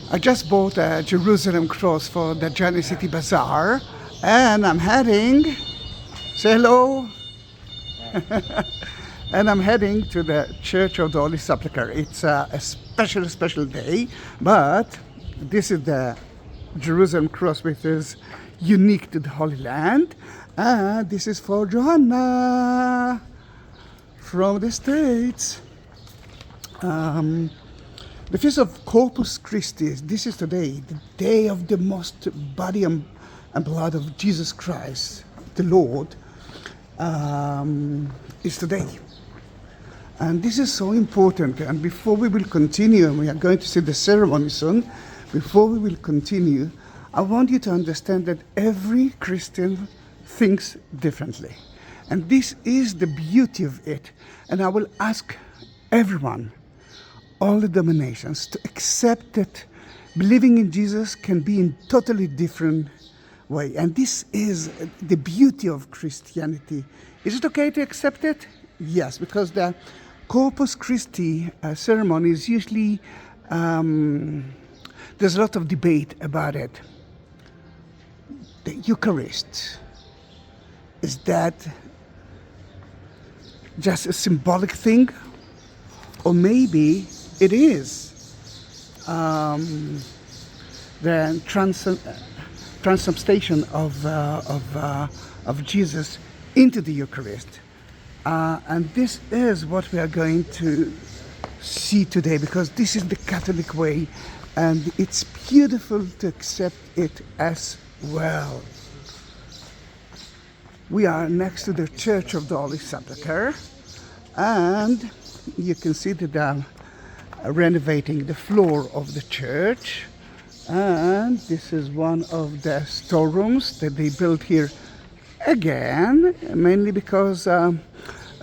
I just bought a Jerusalem cross for the Johnny City Bazaar, and I'm heading, say hello, and I'm heading to the Church of the Holy Sepulchre. It's a special day, but this is the Jerusalem cross, which is unique to the Holy Land, and this is for Johanna from the States. The Feast of Corpus Christi, this is today, the day of the most body and blood of Jesus Christ, the Lord, is today. And this is so important. And before we will continue, and we are going to see the ceremony soon, before we will continue, I want you to understand that every Christian thinks differently. And this is the beauty of it. And I will ask everyone, all the denominations, to accept that believing in Jesus can be in totally different way. And this is the beauty of Christianity. Is it okay to accept it? Yes, because the Corpus Christi ceremony is usually, there's a lot of debate about it. The Eucharist, is that just a symbolic thing? Or maybe it is the transubstantiation of Jesus into the Eucharist. And this is what we are going to see today, because this is the Catholic way, and it's beautiful to accept it as well. We are next to the Church of the Holy Sepulchre, and you can see that I'm renovating the floor of the church, and this is one of the storerooms that they built here again, mainly because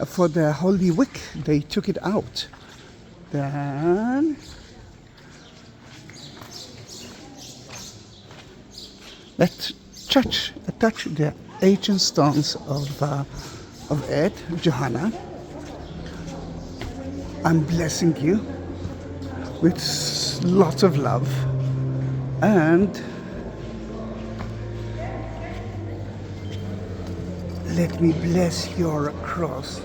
for the Holy Week they took it out. Then let's touch the ancient stones of it. Johanna, I'm blessing you with lots of love, and let me bless your cross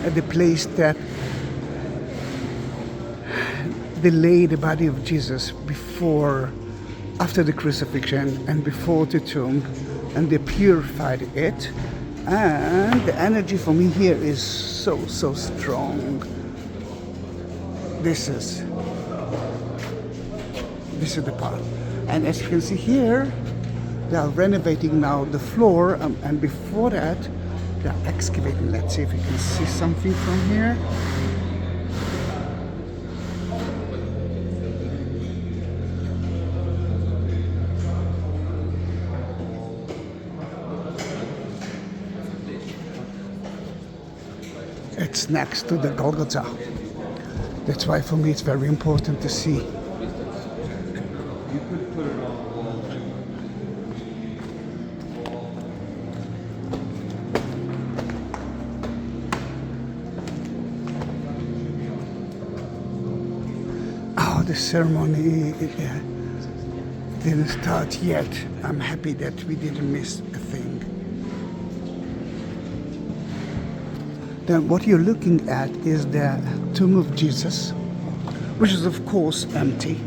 at the place that they laid the body of Jesus after the crucifixion and before the tomb, and they purified it, and the energy for me here is so strong. This is the part, and as you can see here, they are renovating now the floor, and before that they are excavating. Let's see if we can see something from here. It's next to the Golgotha. That's why for me it's very important to see. Oh, the ceremony didn't start yet. I'm happy that we didn't miss a thing. Then what you're looking at is the tomb of Jesus, which is of course empty.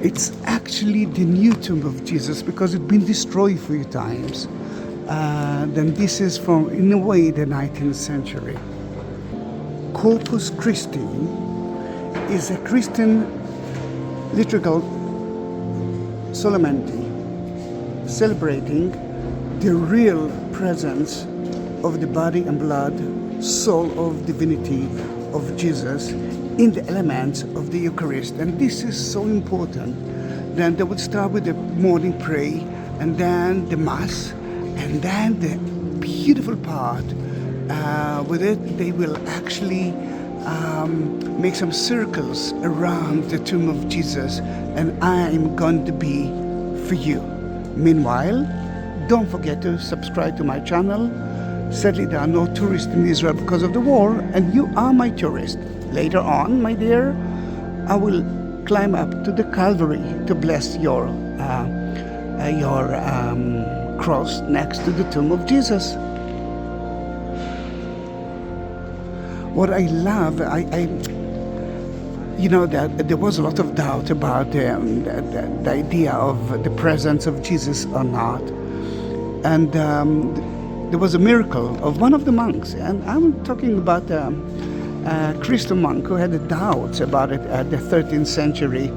It's actually the new tomb of Jesus, because it's been destroyed a few times. Then this is from, in a way, the 19th century. Corpus Christi is a Christian liturgical solemnity celebrating the real presence of the body and blood, soul of divinity of Jesus in the elements of the Eucharist. And this is so important. Then they would start with the morning prayer, and then the Mass, and then the beautiful part with it, they will actually make some circles around the tomb of Jesus, and I'm going to be for you. Meanwhile, don't forget to subscribe to my channel, Sadly, there are no tourists in Israel because of the war, and you are my tourist. Later on, my dear, I will climb up to the Calvary to bless your cross next to the tomb of Jesus. What I love, that there was a lot of doubt about the idea of the presence of Jesus or not. And there was a miracle of one of the monks, and I'm talking about a Christian monk who had doubts about it at the 13th century.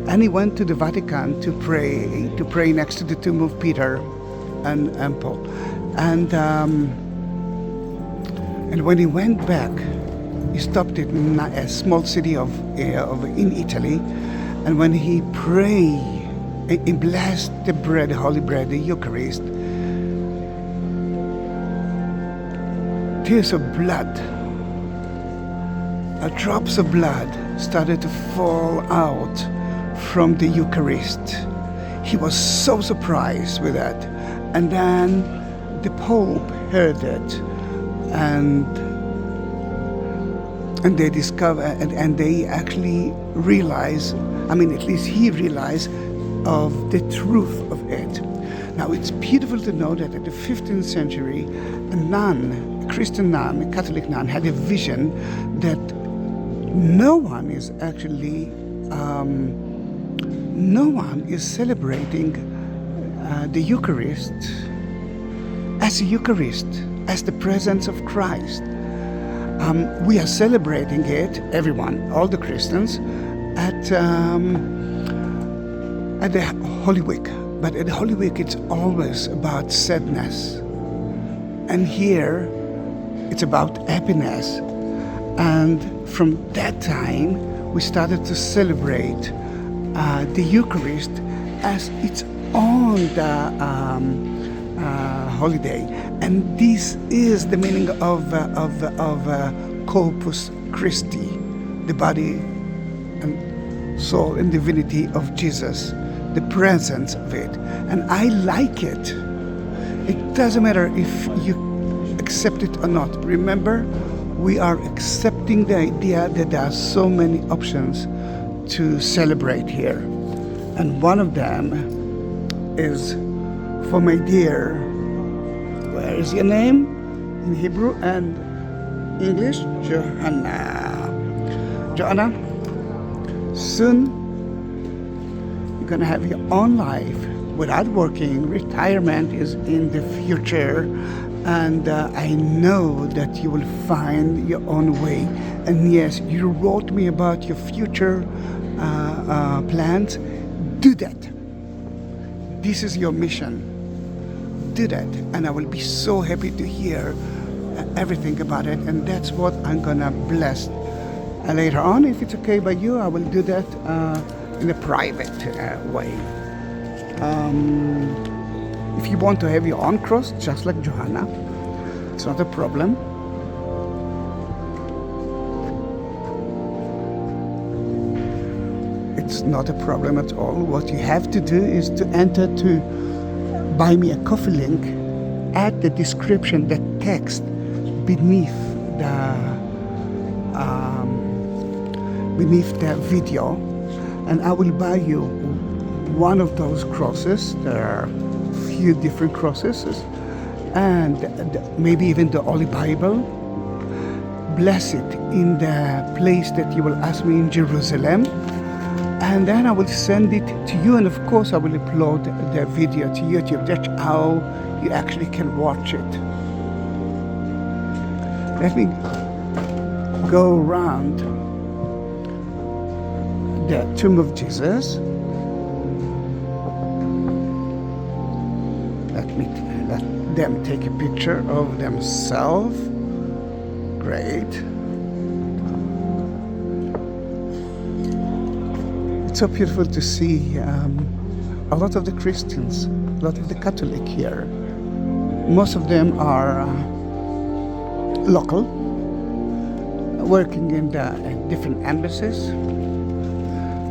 And he went to the Vatican to pray next to the tomb of Peter and Paul. And when he went back, he stopped in a small city in Italy, and when he prayed, he blessed the bread, the holy bread, the Eucharist. Tears of blood, drops of blood started to fall out from the Eucharist. He was so surprised with that. And then the Pope heard it, and they discovered, and they actually realized, at least he realized of the truth of it. Now, it's beautiful to know that at the 15th century, a Christian nun, a Catholic nun, had a vision that no one is celebrating the Eucharist as a Eucharist, as the presence of Christ. We are celebrating it, everyone, all the Christians, at the Holy Week. But at the Holy Week, it's always about sadness. And here, it's about happiness. And from that time, we started to celebrate the Eucharist as its own holiday. And this is the meaning of Corpus Christi, the body and soul and divinity of Jesus, the presence of it. And I like it. It doesn't matter if you accept it or not. Remember, we are accepting the idea that there are so many options to celebrate here. And one of them is for my dear, where is your name? In Hebrew and English, Johanna. Johanna, soon you're gonna have your own life without working. Retirement is in the future, and I know that you will find your own way. And yes, you wrote me about your future plans. Do that. This is your mission. Do that, and I will be so happy to hear everything about it, and that's what I'm gonna bless. And later on, if it's okay by you, I will do that in a private way. If you want to have your own cross, just like Johanna, it's not a problem. It's not a problem at all. What you have to do is to enter to buy me a coffee link, add the description, the text beneath the video, and I will buy you one of those crosses. There are a few different crosses, and maybe even the Holy Bible. Bless it in the place that you will ask me in Jerusalem, and then I will send it to you, and of course I will upload the video to YouTube. That's how you actually can watch it. Let me go around the tomb of Jesus. Let them take a picture of themselves. Great. It's so beautiful to see a lot of the Christians, a lot of the Catholic here. Most of them are local, working in the different embassies.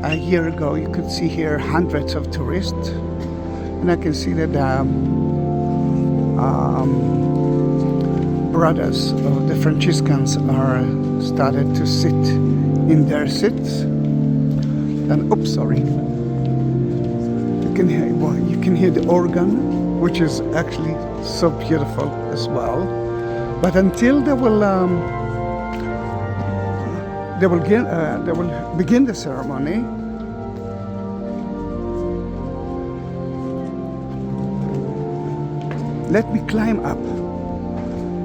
A year ago, you could see here hundreds of tourists, and I can see that brothers of the Franciscans are started to sit in their seats. And you can hear the organ, which is actually so beautiful as well. But until they will begin the ceremony, let me climb up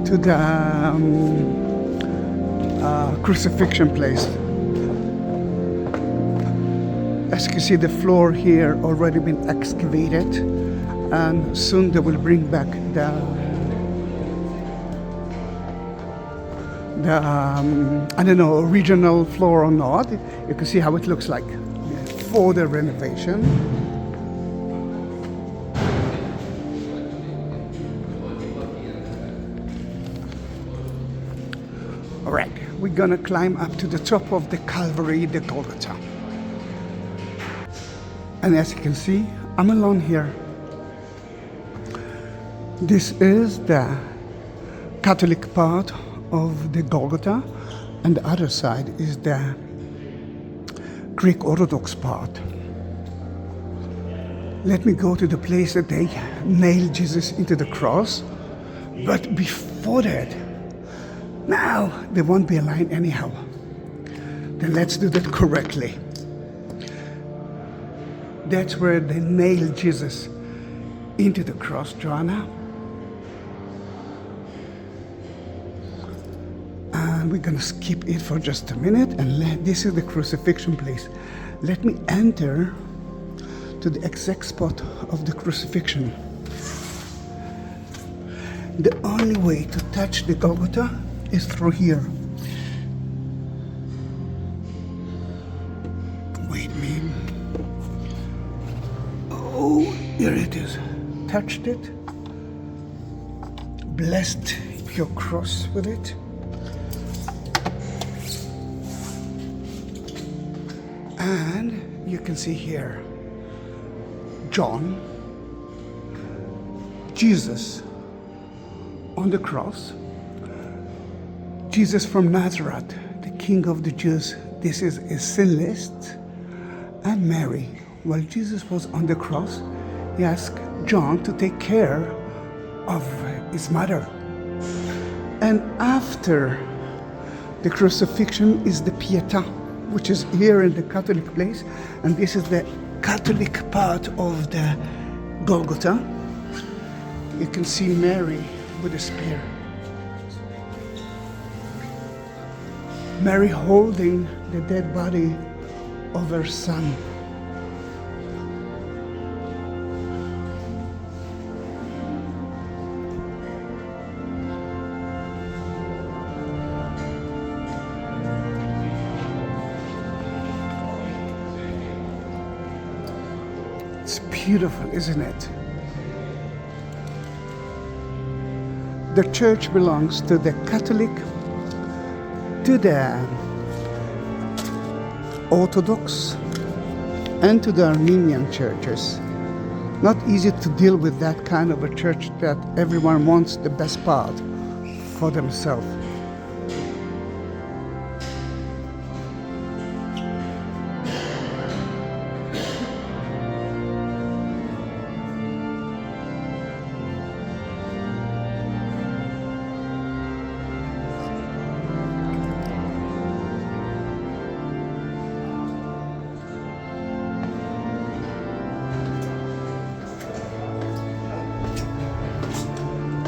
to the crucifixion place. As you can see, the floor here already been excavated, and soon they will bring back the I don't know, original floor or not. You can see how it looks like for the renovation. All right, we're gonna climb up to the top of the Calvary, the Golgotha. And as you can see, I'm alone here. This is the Catholic part of the Golgotha, and the other side is the Greek Orthodox part. Let me go to the place that they nailed Jesus into the cross. But before that, now there won't be a line anyhow. Then let's do that correctly. That's where they nailed Jesus into the cross, Johanna. And we're gonna skip it for just a minute, and this is the crucifixion place. Let me enter to the exact spot of the crucifixion. The only way to touch the Golgotha is through here. Wait a minute. Oh, here it is. Touched it. Blessed your cross with it. And you can see here John, Jesus on the cross, Jesus from Nazareth, the King of the Jews. This is a sinless. And Mary, while Jesus was on the cross, he asked John to take care of his mother. And after the crucifixion is the Pietà, which is here in the Catholic place, and this is the Catholic part of the Golgotha. You can see Mary with a spear. Mary holding the dead body of her son. It's beautiful, isn't it? The church belongs to the Catholic, to the Orthodox, and to the Armenian churches. Not easy to deal with that kind of a church that everyone wants the best part for themselves.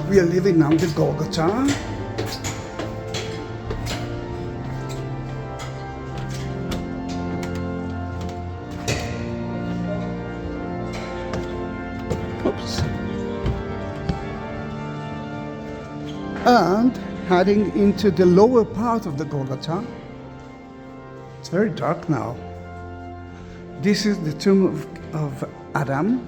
We are living on the Golgotha. Oops. And heading into the lower part of the Golgotha. It's very dark now. This is the tomb of Adam.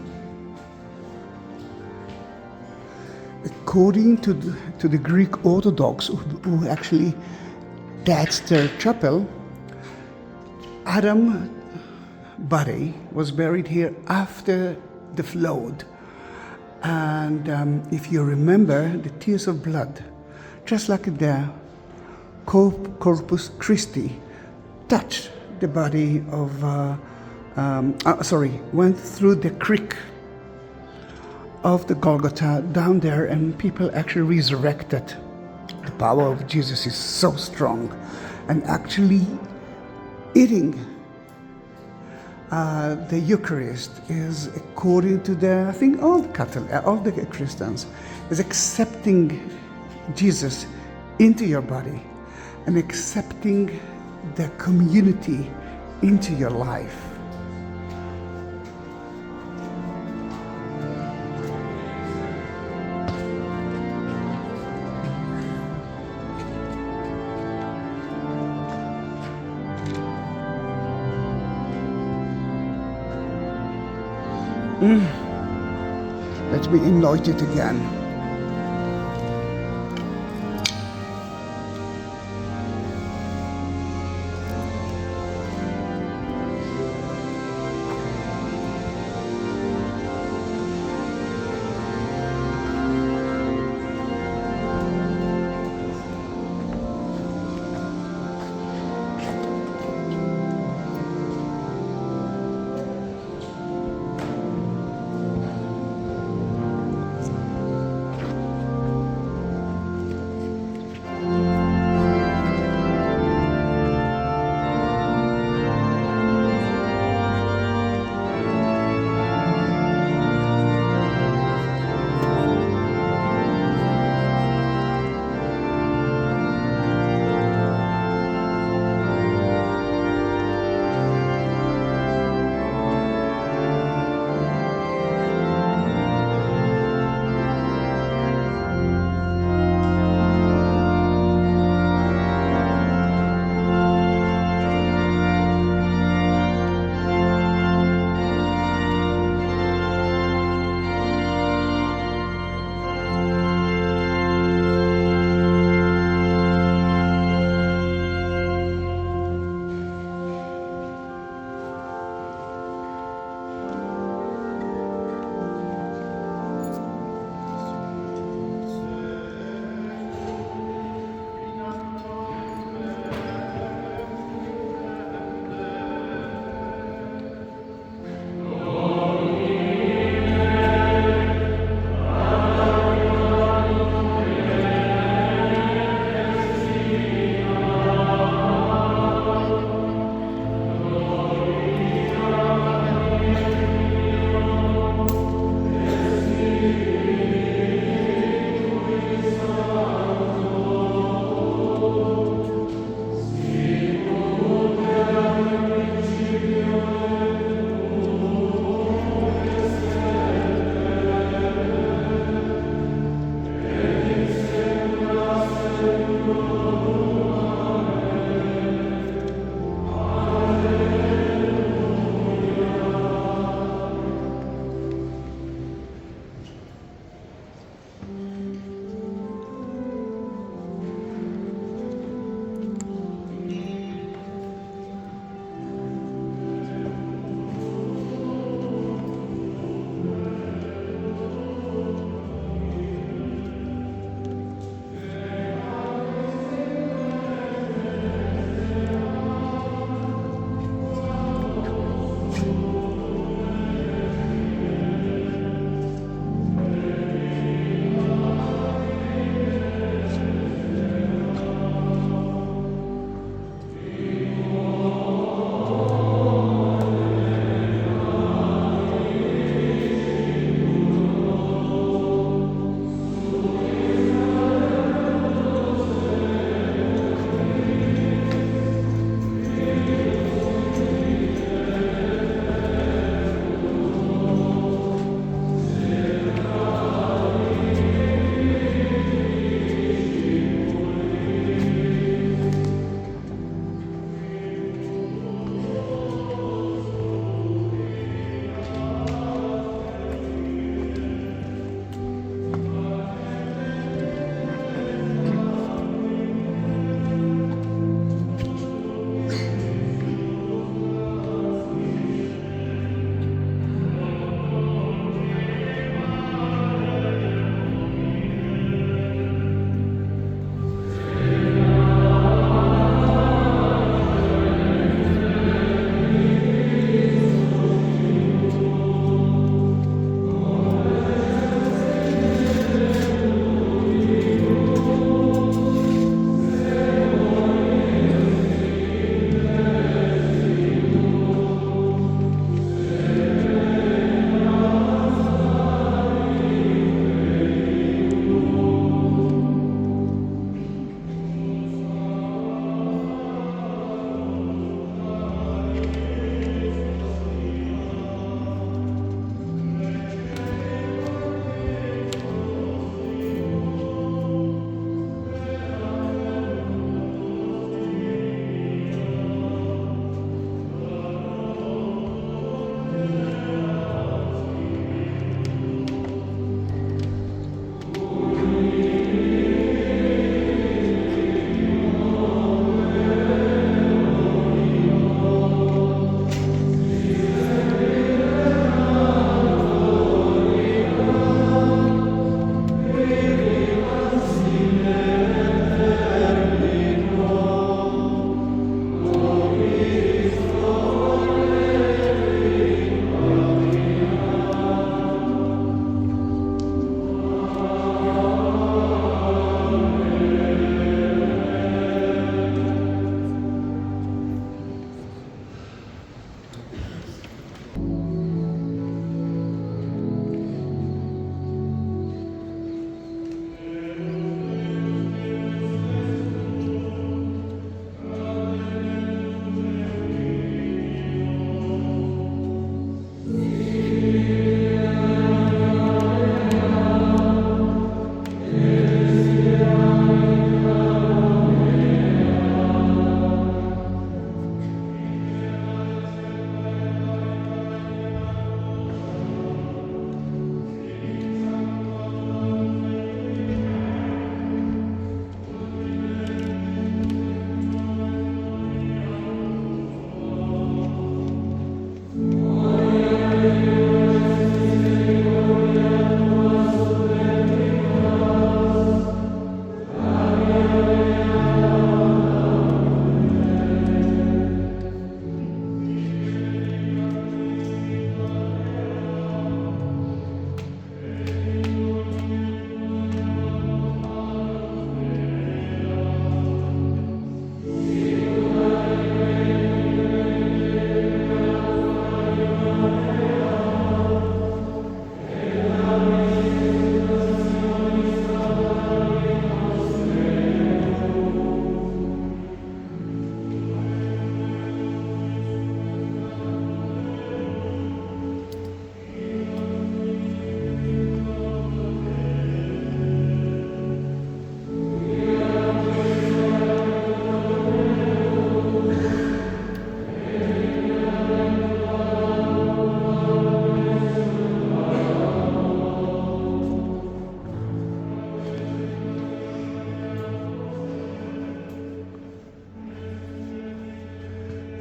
According to the Greek Orthodox, who actually, that's their chapel, Adam's body was buried here after the flood. And if you remember, the tears of blood just like the Corpus Christi touched the body of, went through the creek of the Golgotha down there, and people actually resurrected. The power of Jesus is so strong, and actually eating the Eucharist is according to I think all the Christians, is accepting Jesus into your body and accepting the community into your life. Let me anoint it again.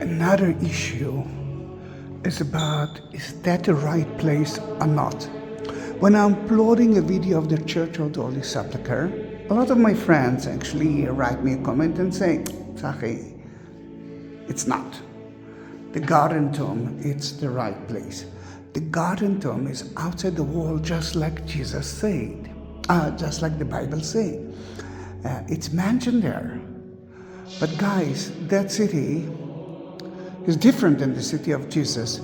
Another issue is about, is that the right place or not? When I'm uploading a video of the Church of the Holy Sepulchre, a lot of my friends actually write me a comment and say, Zahi, it's not. The garden tomb, it's the right place. The garden tomb is outside the wall, just like Jesus said, just like the Bible said. It's mentioned there. But guys, that city is different than the city of Jesus.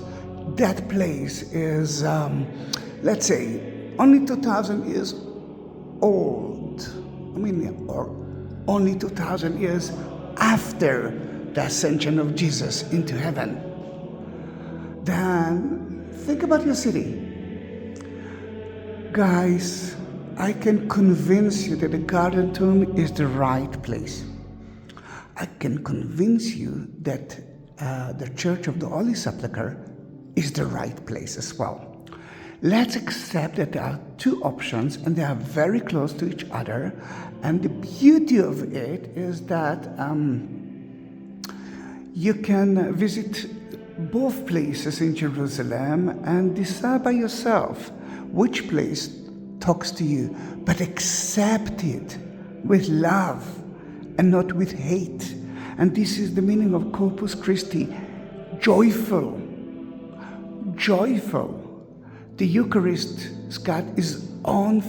That place is, let's say, only 2,000 years old. Or only 2,000 years after the ascension of Jesus into heaven. Then think about your city. Guys, I can convince you that the garden tomb is the right place. I can convince you that the Church of the Holy Sepulchre is the right place as well. Let's accept that there are two options and they are very close to each other. And the beauty of it is that you can visit both places in Jerusalem and decide by yourself which place talks to you, but accept it with love and not with hate. And this is the meaning of Corpus Christi, joyful, joyful. The Eucharist, Scott, is on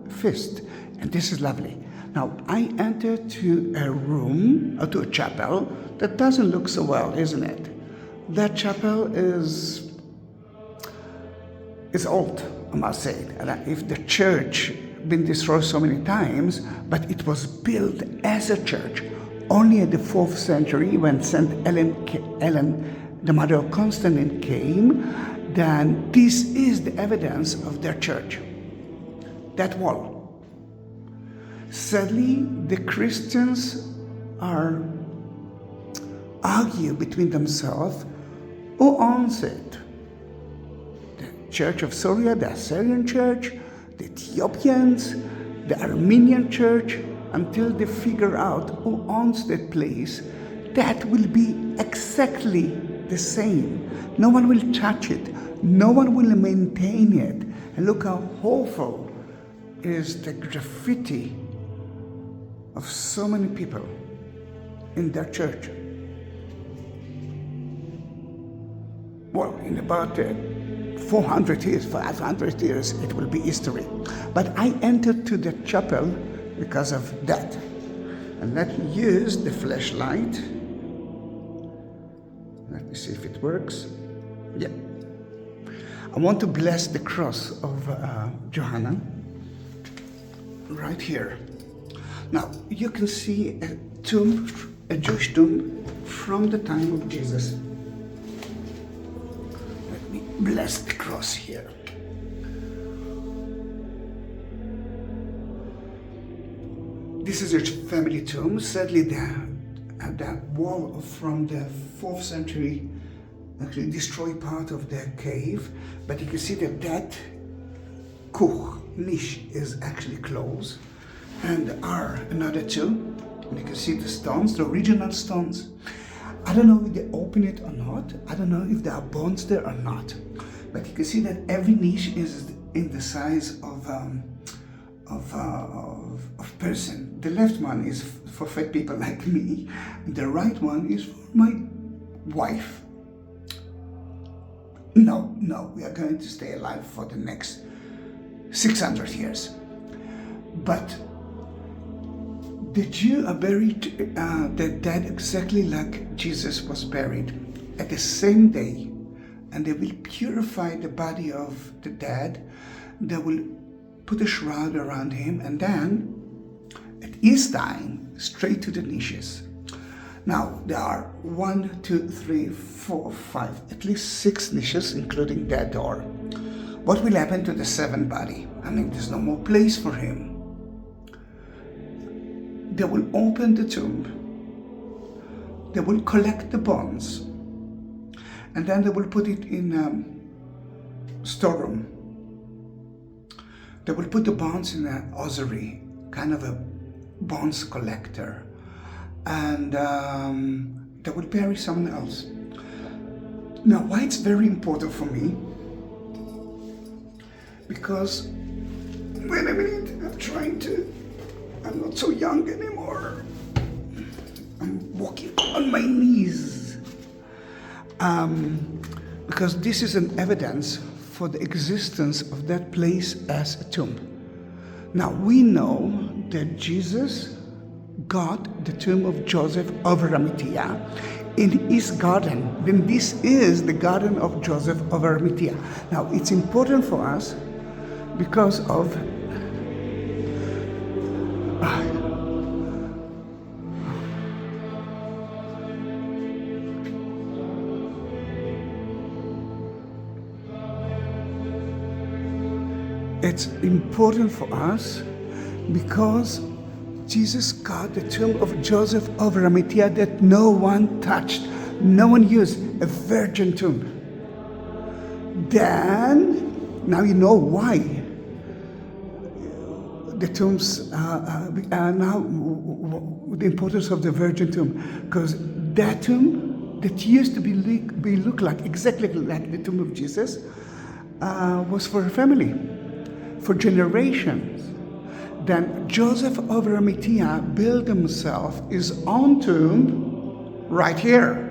feast, and this is lovely. Now, I enter to a room, or to a chapel, that doesn't look so well, isn't it? That chapel is old, I must say. And if the church been destroyed so many times, but it was built as a church only at the 4th century when St. Ellen, the mother of Constantine, came, then this is the evidence of their church, that wall. Sadly, the Christians argue between themselves who owns it. The Church of Syria, the Assyrian Church, the Ethiopians, the Armenian Church, until they figure out who owns that place. That will be exactly the same. No one will touch it. No one will maintain it. And look how awful is the graffiti of so many people in their church. Well, in about 400 years, 500 years, it will be history. But I entered to the chapel because of that. And let me use the flashlight. Let me see if it works. Yeah. I want to bless the cross of Johanna right here. Now, you can see a tomb, a Jewish tomb from the time of Jesus. Let me bless the cross here. This is a family tomb. Sadly, the wall from the 4th century actually destroyed part of the cave, but you can see that niche is actually closed, and there are another two, and you can see the stones, the original stones. I don't know if they open it or not. I don't know if there are bones there or not, but you can see that every niche is in the size of person. The left one is for fat people like me, and the right one is for my wife. No, we are going to stay alive for the next 600 years. But the Jews are buried, they're dead exactly like Jesus was buried at the same day. And they will purify the body of the dead. They will put a shroud around him, and then at his time, straight to the niches. Now, there are 1, 2, 3, 4, 5, at least 6 niches, including that door. What will happen to the 7th body? I mean, there's no more place for him. They will open the tomb. They will collect the bones. And then they will put it in a storeroom. They will put the bones in an ossuary, kind of a bones collector. And they will bury someone else. Now, why it's very important for me? Because, wait a minute, I'm not so young anymore. I'm walking on my knees. Because this is an evidence for the existence of that place as a tomb. Now, we know that Jesus got the tomb of Joseph of Arimathea in his garden. Then this is the garden of Joseph of Arimathea. Now, it's important for us because of it's important for us because Jesus got the tomb of Joseph of Arimathea that no one touched, no one used, a virgin tomb. Then, now you know why the tombs now the importance of the virgin tomb, because that tomb that used to be look like exactly like the tomb of Jesus was for a family, for generations. Then Joseph of Arimathea built himself his own tomb right here,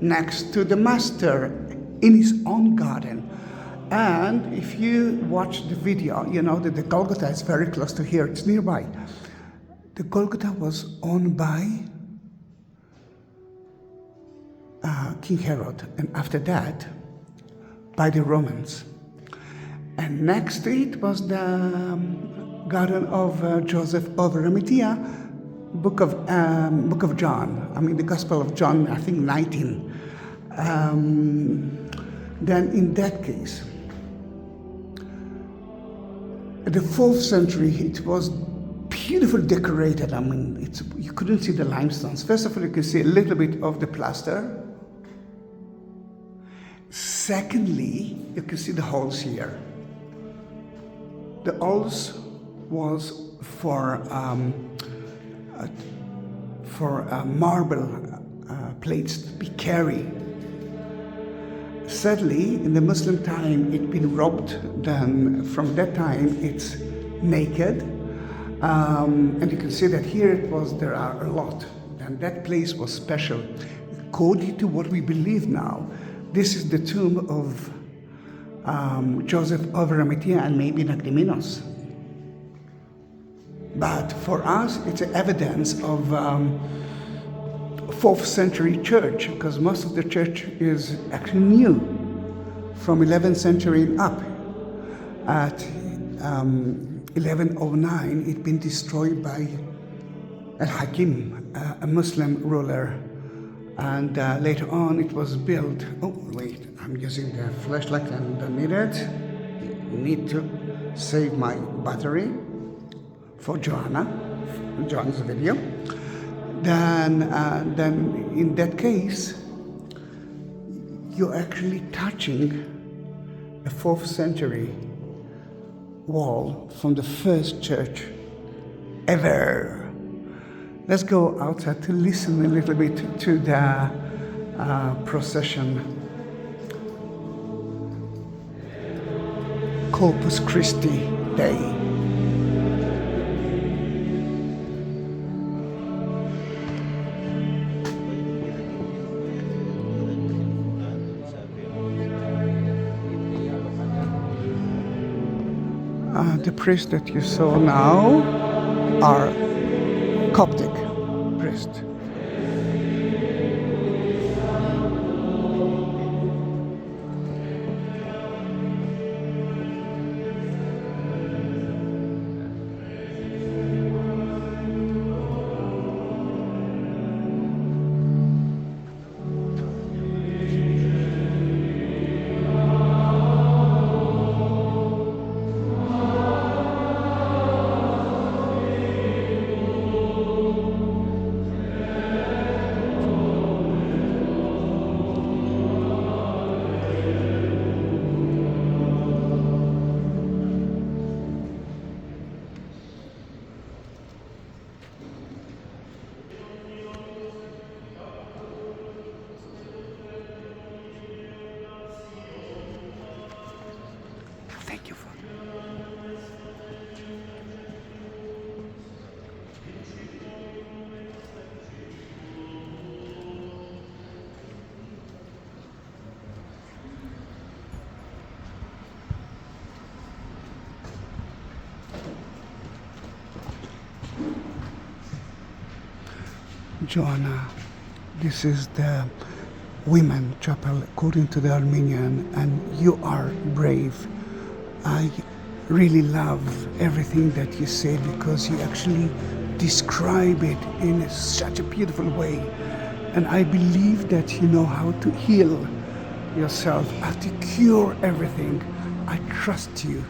next to the Master, in his own garden. And if you watch the video, you know that the Golgotha is very close to here, it's nearby. The Golgotha was owned by King Herod, and after that, by the Romans. And next to it was the Garden of Joseph of Arimathea, Book of John. I mean, the Gospel of John, I think 19. Then in that case, in the 4th century, it was beautifully decorated. I mean, you couldn't see the limestones. First of all, you could see a little bit of the plaster. Secondly, you could see the holes here. The holes was for marble plates to be carried. Sadly, in the Muslim time, it's been robbed. Then from that time, it's naked, and you can see that here there are a lot. And that place was special, according to what we believe now. This is the tomb of Joseph of Arimathea and maybe Nagdiminos. But for us, it's evidence of 4th century church, because most of the church is actually new, from 11th century and up. At 1109, it's been destroyed by Al-Hakim, a Muslim ruler. And later on, it was built. Oh, wait, I'm using the flashlight and don't need it. Need to save my battery for Johanna's video. Then in that case, you're actually touching a 4th century wall from the first church ever. Let's go outside to listen a little bit to the procession. Corpus Christi Day. The priests that you saw now are Coptic priests. Johanna, this is the women chapel according to the Armenian, and you are brave. I really love everything that you say because you actually describe it in such a beautiful way. And I believe that you know how to heal yourself, how to cure everything. I trust you.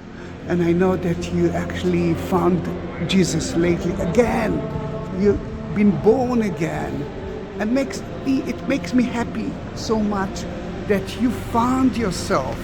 And I know that you actually found Jesus lately again. You've been born again. And it makes me happy so much that you found yourself